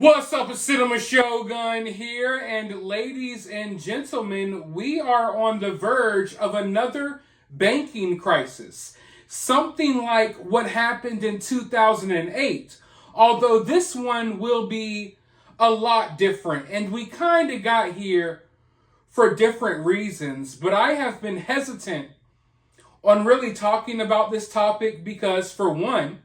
What's up, it's Cinema Shogun here, and ladies and gentlemen, we are on the verge of another banking crisis. Something like what happened in 2008, although this one will be a lot different, and we kind of got here for different reasons, but I have been hesitant on really talking about this topic because, for one,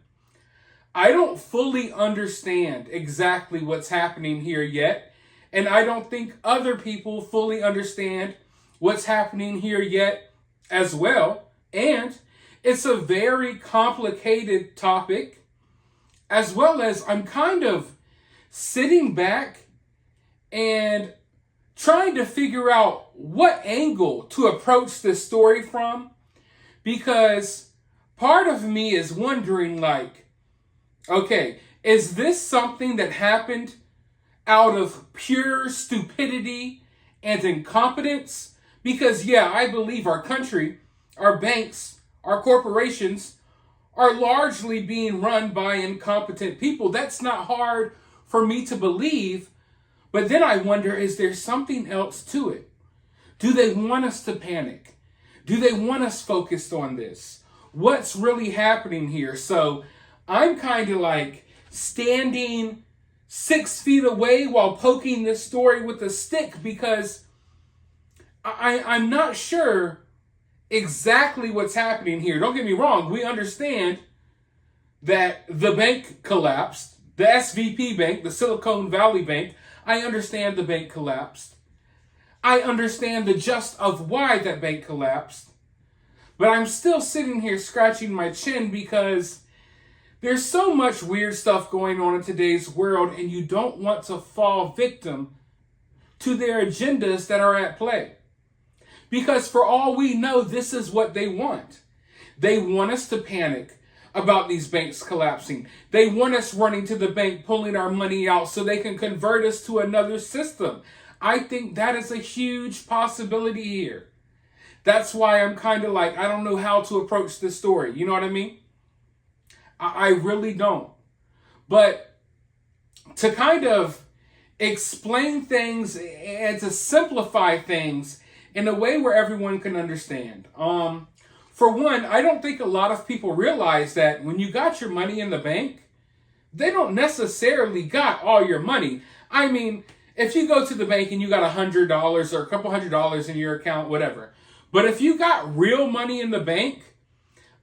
I don't fully understand exactly what's happening here yet, and I don't think other people fully understand what's happening here yet as well. And it's a very complicated topic, as well as I'm kind of sitting back and trying to figure out what angle to approach this story from, because part of me is wondering, okay, is this something that happened out of pure stupidity and incompetence? Because, yeah, I believe our country, our banks, our corporations are largely being run by incompetent people. That's not hard for me to believe. But then I wonder, is there something else to it? Do they want us to panic? Do they want us focused on this? What's really happening here? So I'm kind of standing 6 feet away while poking this story with a stick, because I'm not sure exactly what's happening here. Don't get me wrong. We understand that the bank collapsed. The SVP bank, the Silicon Valley Bank, I understand the bank collapsed. I understand the gist of why that bank collapsed. But I'm still sitting here scratching my chin because there's so much weird stuff going on in today's world, and you don't want to fall victim to their agendas that are at play. Because for all we know, this is what they want. They want us to panic about these banks collapsing. They want us running to the bank, pulling our money out so they can convert us to another system. I think that is a huge possibility here. That's why I'm kind of I don't know how to approach this story. You know what I mean? I really don't. But to kind of explain things and to simplify things in a way where everyone can understand. For one, I don't think a lot of people realize that when you got your money in the bank, they don't necessarily got all your money. I mean, if you go to the bank and you got $100 or a couple $100 in your account, whatever. But if you got real money in the bank,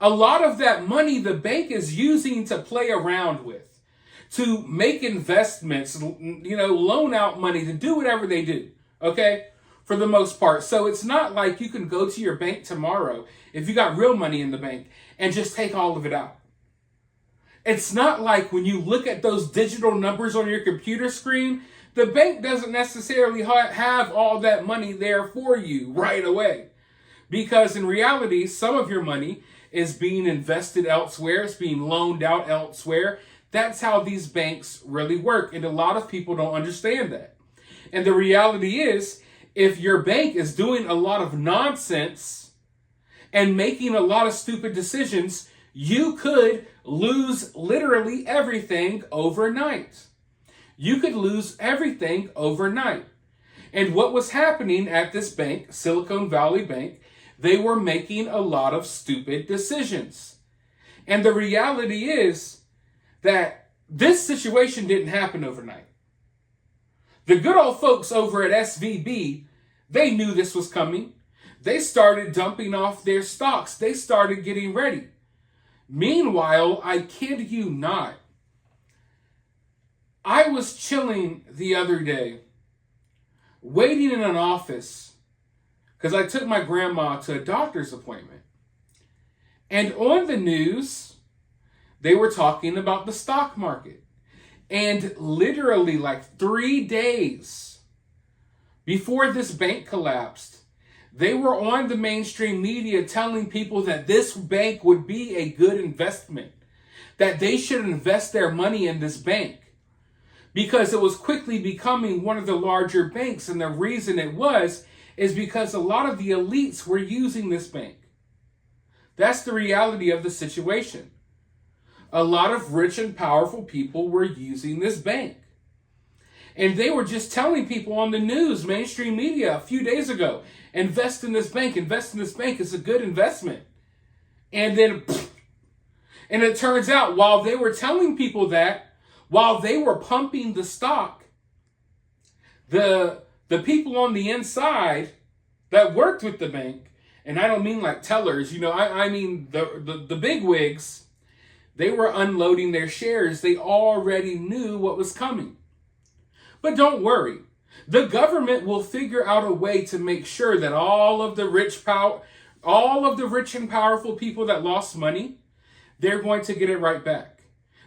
a lot of that money the bank is using to play around with, to make investments, loan out money, to do whatever they do, okay, for the most part. So it's not like you can go to your bank tomorrow, if you got real money in the bank, and just take all of it out. It's not like when you look at those digital numbers on your computer screen, the bank doesn't necessarily have all that money there for you right away. Because in reality, some of your money is being invested elsewhere. It's being loaned out elsewhere. That's how these banks really work. And a lot of people don't understand that. And the reality is, if your bank is doing a lot of nonsense and making a lot of stupid decisions, you could lose literally everything overnight. You could lose everything overnight. And what was happening at this bank, Silicon Valley Bank, they were making a lot of stupid decisions. And the reality is that this situation didn't happen overnight. The good old folks over at SVB, they knew this was coming. They started dumping off their stocks. They started getting ready. Meanwhile, I kid you not, I was chilling the other day, waiting in an office, because I took my grandma to a doctor's appointment. And on the news, they were talking about the stock market. And literally 3 days before this bank collapsed, they were on the mainstream media telling people that this bank would be a good investment, that they should invest their money in this bank, because it was quickly becoming one of the larger banks. And the reason it was is because a lot of the elites were using this bank. That's the reality of the situation. A lot of rich and powerful people were using this bank. And they were just telling people on the news, mainstream media, a few days ago, invest in this bank, invest in this bank. It's a good investment. And then, and it turns out while they were telling people that, while they were pumping the stock, the people on the inside that worked with the bank, and I don't mean like tellers, I mean the big wigs, they were unloading their shares. They already knew what was coming. But don't worry. The government will figure out a way to make sure that all of the rich and powerful people that lost money, they're going to get it right back.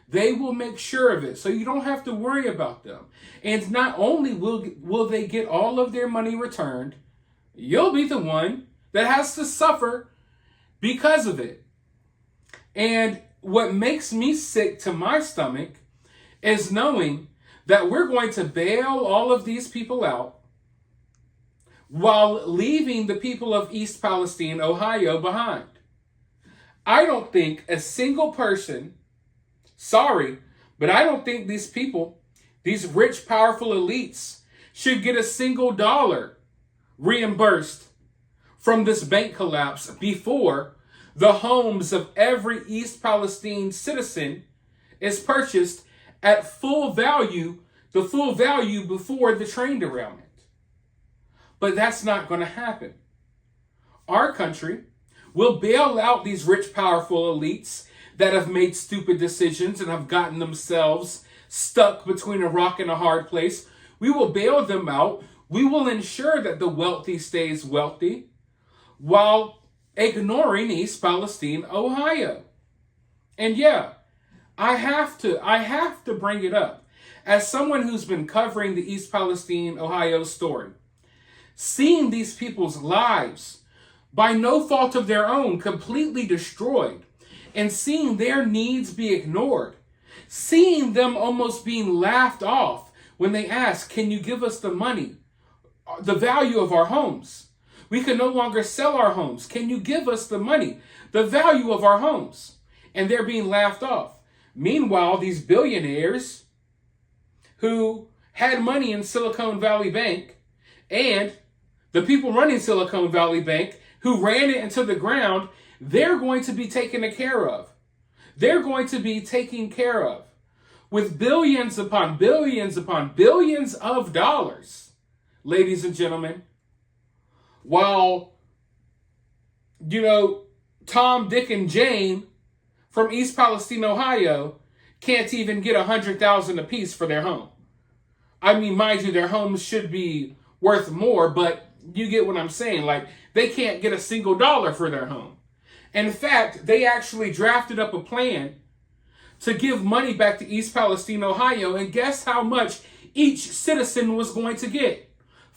They will make sure of it, so you don't have to worry about them. And not only will they get all of their money returned, you'll be the one that has to suffer because of it. And what makes me sick to my stomach is knowing that we're going to bail all of these people out while leaving the people of East Palestine, Ohio, behind. I don't think a single person, sorry, but I don't think these people, these rich, powerful elites, should get a single dollar reimbursed from this bank collapse before the homes of every East Palestine citizen is purchased at full value, the full value before the train derailment. But that's not going to happen. Our country will bail out these rich, powerful elites that have made stupid decisions and have gotten themselves stuck between a rock and a hard place. We will bail them out. We will ensure that the wealthy stays wealthy while ignoring East Palestine, Ohio. And yeah, I have to bring it up. As someone who's been covering the East Palestine, Ohio story, seeing these people's lives, by no fault of their own, completely destroyed, and seeing their needs be ignored, seeing them almost being laughed off when they ask, can you give us the money, the value of our homes? We can no longer sell our homes. Can you give us the money, the value of our homes? And they're being laughed off. Meanwhile, these billionaires who had money in Silicon Valley Bank and the people running Silicon Valley Bank who ran it into the ground, they're going to be taken care of. They're going to be taken care of with billions upon billions upon billions of dollars, ladies and gentlemen. While, Tom, Dick, and Jane from East Palestine, Ohio, can't even get $100,000 apiece for their home. I mean, mind you, their homes should be worth more, but you get what I'm saying. Like, they can't get a single dollar for their home. In fact, they actually drafted up a plan to give money back to East Palestine, Ohio, and guess how much each citizen was going to get?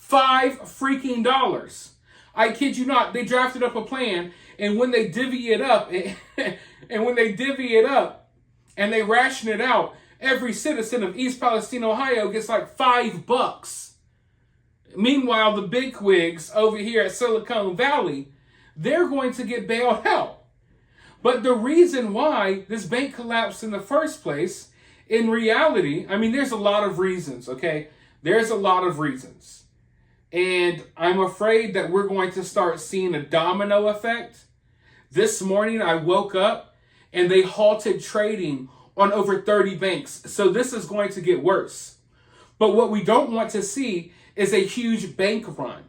$5 freaking dollars. I kid you not, they drafted up a plan, and when they divvy it up, and they ration it out, every citizen of East Palestine, Ohio gets like $5. Meanwhile, the bigwigs over here at Silicon Valley, they're going to get bailed out. But the reason why this bank collapsed in the first place, in reality, I mean, there's a lot of reasons, okay? There's a lot of reasons. And I'm afraid that we're going to start seeing a domino effect. This morning, I woke up and they halted trading on over 30 banks. So this is going to get worse. But what we don't want to see is a huge bank run.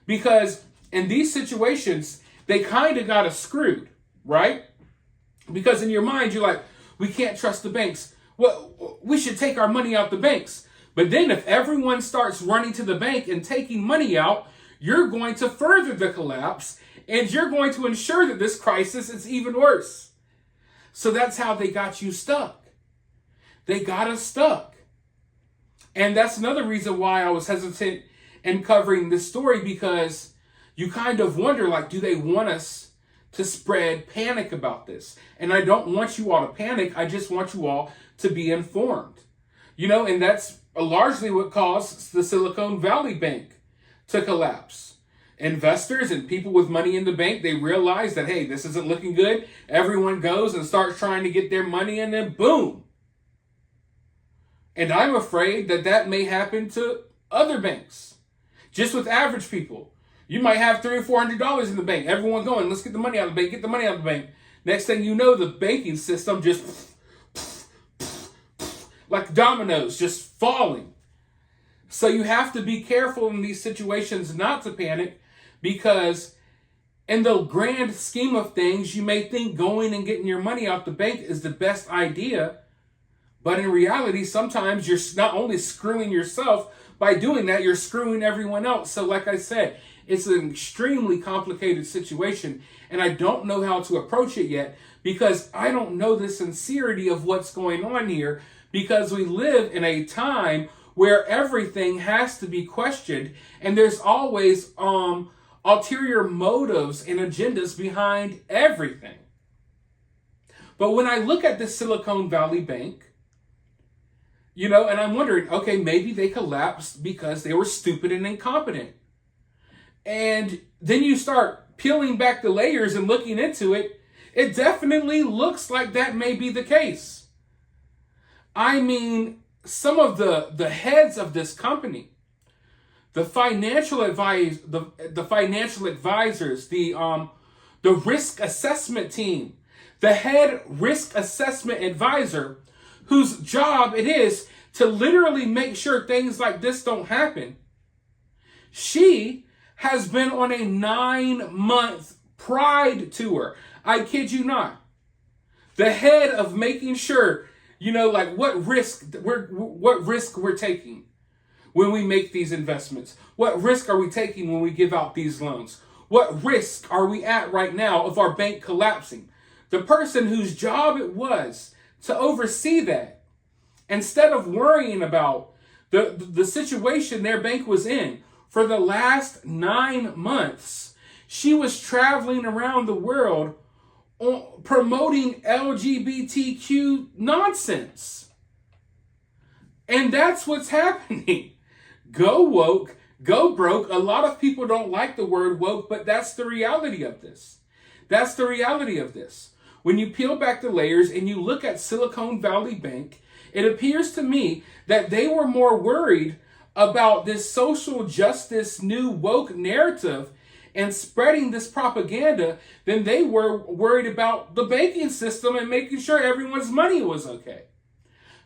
Because in these situations, they kind of got us screwed, right? Because in your mind, you're like, we can't trust the banks. Well, we should take our money out the banks. But then if everyone starts running to the bank and taking money out, you're going to further the collapse, and you're going to ensure that this crisis is even worse. So that's how they got you stuck. They got us stuck. And that's another reason why I was hesitant in covering this story, because you kind of wonder, like, do they want us to spread panic about this? And I don't want you all to panic. I just want you all to be informed. And that's largely what caused the Silicon Valley Bank to collapse. Investors and people with money in the bank, they realize that, hey, this isn't looking good. Everyone goes and starts trying to get their money, and then boom. And I'm afraid that that may happen to other banks. Just with average people. You might have $300 or $400 in the bank. Everyone going, let's get the money out of the bank, get the money out of the bank. Next thing you know, the banking system just like dominoes, just falling. So you have to be careful in these situations not to panic, because in the grand scheme of things, you may think going and getting your money out the bank is the best idea. But in reality, sometimes you're not only screwing yourself by doing that, you're screwing everyone else. So like I said, it's an extremely complicated situation, and I don't know how to approach it yet because I don't know the sincerity of what's going on here, because we live in a time where everything has to be questioned, and there's always ulterior motives and agendas behind everything. But when I look at the Silicon Valley Bank, and I'm wondering, okay, maybe they collapsed because they were stupid and incompetent. And then you start peeling back the layers and looking into it, it definitely looks like that may be the case. I mean, some of the heads of this company, the financial advisors, the risk assessment team, the head risk assessment advisor, whose job it is to literally make sure things like this don't happen. She has been on a 9-month pride tour. I kid you not. The head of making sure, what risk we're taking when we make these investments. What risk are we taking when we give out these loans? What risk are we at right now of our bank collapsing? The person whose job it was to oversee that, instead of worrying about the situation their bank was in for the last 9 months, she was traveling around the world promoting LGBTQ nonsense. And that's what's happening. Go woke, go broke. A lot of people don't like the word woke, but that's the reality of this. That's the reality of this. When you peel back the layers and you look at Silicon Valley Bank, it appears to me that they were more worried about this social justice new woke narrative and spreading this propaganda than they were worried about the banking system and making sure everyone's money was okay.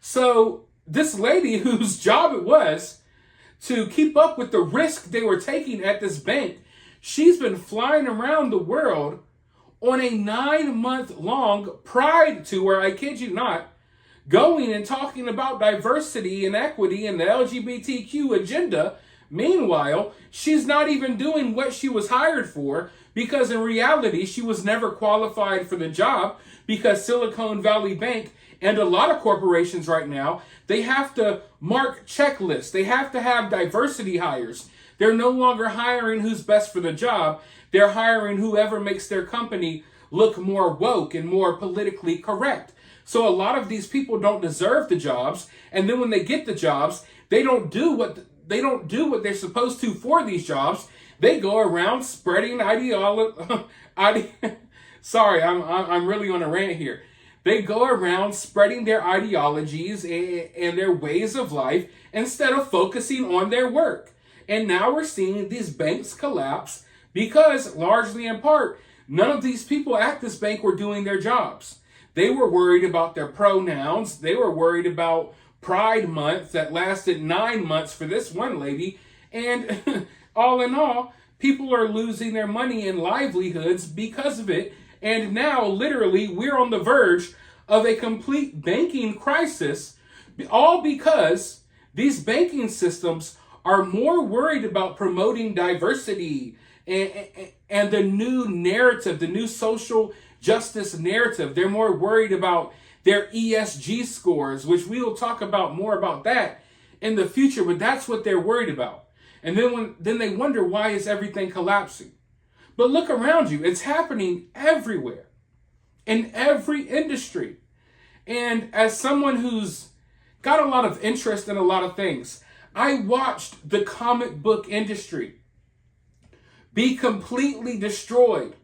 So this lady whose job it was to keep up with the risk they were taking at this bank, she's been flying around the world on a 9-month-long pride tour, I kid you not, going and talking about diversity and equity and the LGBTQ agenda. Meanwhile, she's not even doing what she was hired for, because in reality, she was never qualified for the job, because Silicon Valley Bank and a lot of corporations right now, they have to mark checklists. They have to have diversity hires. They're no longer hiring who's best for the job. They're hiring whoever makes their company look more woke and more politically correct. So a lot of these people don't deserve the jobs, and then when they get the jobs, they don't do what they're supposed to for these jobs. They go around spreading Sorry, I'm really on a rant here. They go around spreading their ideologies and their ways of life instead of focusing on their work. And now we're seeing these banks collapse because, largely in part, none of these people at this bank were doing their jobs. They were worried about their pronouns. They were worried about Pride Month that lasted 9 months for this one lady. And all in all, people are losing their money and livelihoods because of it. And now, literally, we're on the verge of a complete banking crisis, all because these banking systems are more worried about promoting diversity and the new narrative, the new social justice narrative. They're more worried about their ESG scores, which we will talk about more about that in the future, but that's what they're worried about. And then they wonder, why is everything collapsing? But look around you. It's happening everywhere, in every industry. And as someone who's got a lot of interest in a lot of things, I watched the comic book industry be completely destroyed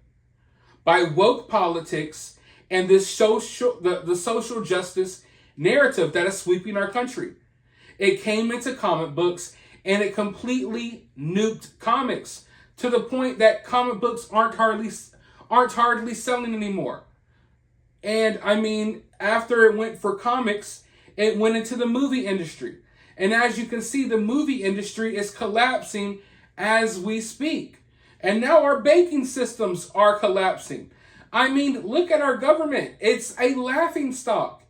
by woke politics and this the social justice narrative that is sweeping our country. It came into comic books and it completely nuked comics to the point that comic books aren't hardly selling anymore. And I mean, after it went for comics, it went into the movie industry. And as you can see, the movie industry is collapsing as we speak. And now our banking systems are collapsing. I mean, look at our government. It's a laughingstock.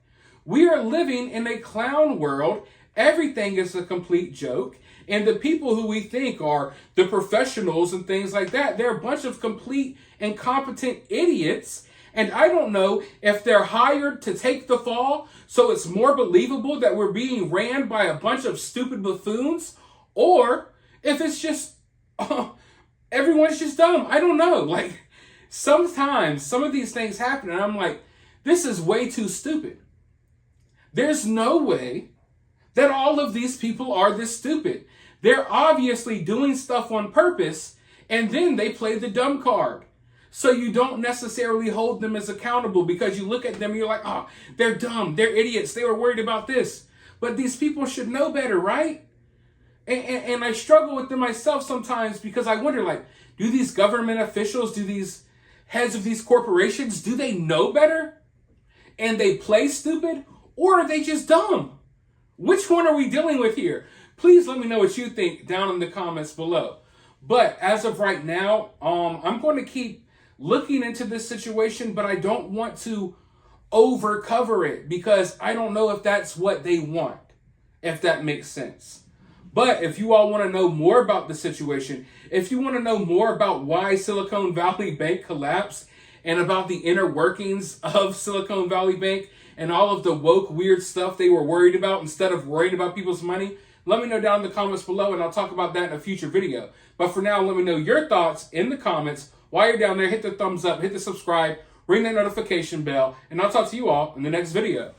We are living in a clown world. Everything is a complete joke. And the people who we think are the professionals and things like that, they're a bunch of complete incompetent idiots. And I don't know if they're hired to take the fall so it's more believable that we're being ran by a bunch of stupid buffoons, or if it's just everyone's just dumb. I don't know. Like, sometimes some of these things happen and I'm like, this is way too stupid. There's no way that all of these people are this stupid. They're obviously doing stuff on purpose, and then they play the dumb card. So you don't necessarily hold them as accountable because you look at them and you're like, oh, they're dumb, they're idiots, they were worried about this. But these people should know better, right? And I struggle with them myself sometimes because I wonder, like, do these government officials, do these heads of these corporations, do they know better? And they play stupid? Or are they just dumb? Which one are we dealing with here? Please let me know what you think down in the comments below. But as of right now, I'm going to keep looking into this situation, but I don't want to overcover it because I don't know if that's what they want, if that makes sense. But if you all want to know more about the situation, if you want to know more about why Silicon Valley Bank collapsed and about the inner workings of Silicon Valley Bank and all of the woke weird stuff they were worried about instead of worrying about people's money, let me know down in the comments below and I'll talk about that in a future video. But for now, let me know your thoughts in the comments. While you're down there, hit the thumbs up, hit the subscribe, ring that notification bell, and I'll talk to you all in the next video.